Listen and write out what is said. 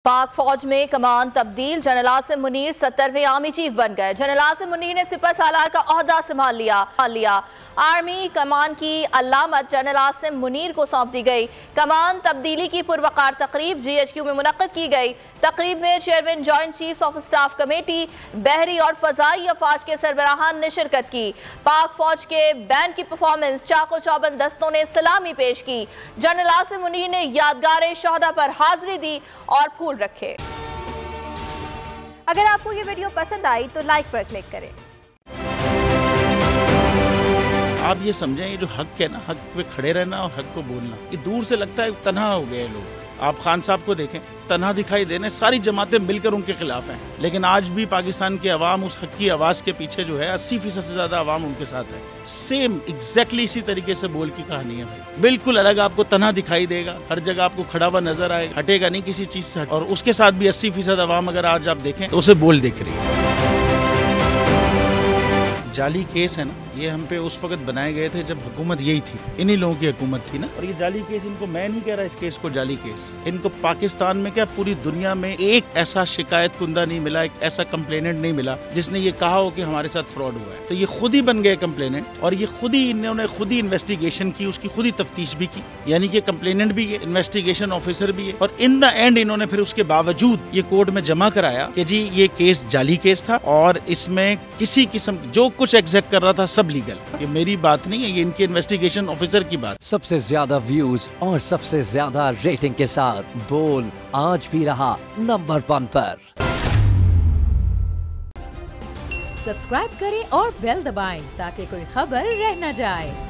पाक फौज में कमान तब्दील, जनरल आसिम मुनीर 70वें आर्मी चीफ बन गए। जनरल आसिम मुनीर ने सिपह सालार का ओहदा संभाल लिया। आर्मी कमान की अलामत जनरल आसिम मुनीर को सौंप दी गई। कमान तब्दीली की पुरवकार तकरीब GHQ में मुनक्कद की गई। तकरीब में chairman joint chiefs of staff committee, बहरी और फजाई अफवाज के सरबराहान ने शिरकत की। पाक फौज के बैंड की परफॉर्मेंस चाको चौबंद दस्तों ने सलामी पेश की। जनरल आसिम मुनीर ने यादगार शोहदा पर हाजिरी दी और फूल रखे। अगर आपको ये वीडियो पसंद आई तो लाइक पर क्लिक करें। आप ये समझें, ये जो हक है ना, हक पे खड़े रहना और हक को बोलना, ये दूर से लगता है तन्हा हो गए लोग। आप खान साहब को देखें, तन्हा दिखाई देने, सारी जमातें मिलकर उनके खिलाफ हैं, लेकिन आज भी पाकिस्तान की आवाम उस हक की आवाज़ के पीछे जो है 80% से ज़्यादा आवाम उनके साथ है। सेम एग्जैक्टली इसी तरीके से बोल की कहानी है भाई, बिल्कुल अलग आपको तन्हा दिखाई देगा, हर जगह आपको खड़ा हुआ नजर आएगा, हटेगा नहीं किसी चीज़ से। और उसके साथ भी 80% आवाम अगर आज आप देखें तो उसे बोल दिख रही है। जाली केस है ना, ये हम पे उस वक्त बनाए गए थे जब हुकूमत यही थी, इन्हीं लोगों की हुकूमत थी ना। और ये जाली केस, इनको मैं नहीं कह रहा इस केस को जाली केस, इनको पाकिस्तान में क्या पूरी दुनिया में एक ऐसा शिकायत कुंदा नहीं मिला, एक ऐसा कंप्लेनेंट नहीं मिला जिसने ये कहा हो कि हमारे साथ फ्रॉड हुआ है। तो ये खुद ही बन गए कंप्लेनेंट और ये खुद ही इन्होंने खुद ही इन्वेस्टिगेशन की, उसकी खुद ही तफ्तीश भी की, यानी कि कंप्लेनेंट भी है, इन्वेस्टिगेशन ऑफिसर भी है। और इन द एंड इन्होंने फिर उसके बावजूद ये कोर्ट में जमा कराया कि जी ये केस जाली केस था और इसमें किसी किस्म जो कुछ एग्जैक्ट कर रहा था सब लीगल। ये मेरी बात नहीं है, ये इनके इन्वेस्टिगेशन ऑफिसर की बात। सबसे ज्यादा व्यूज और सबसे ज्यादा रेटिंग के साथ बोल आज भी रहा नंबर 1 पर। सब्सक्राइब करें और बेल दबाएं ताकि कोई खबर रह न जाए।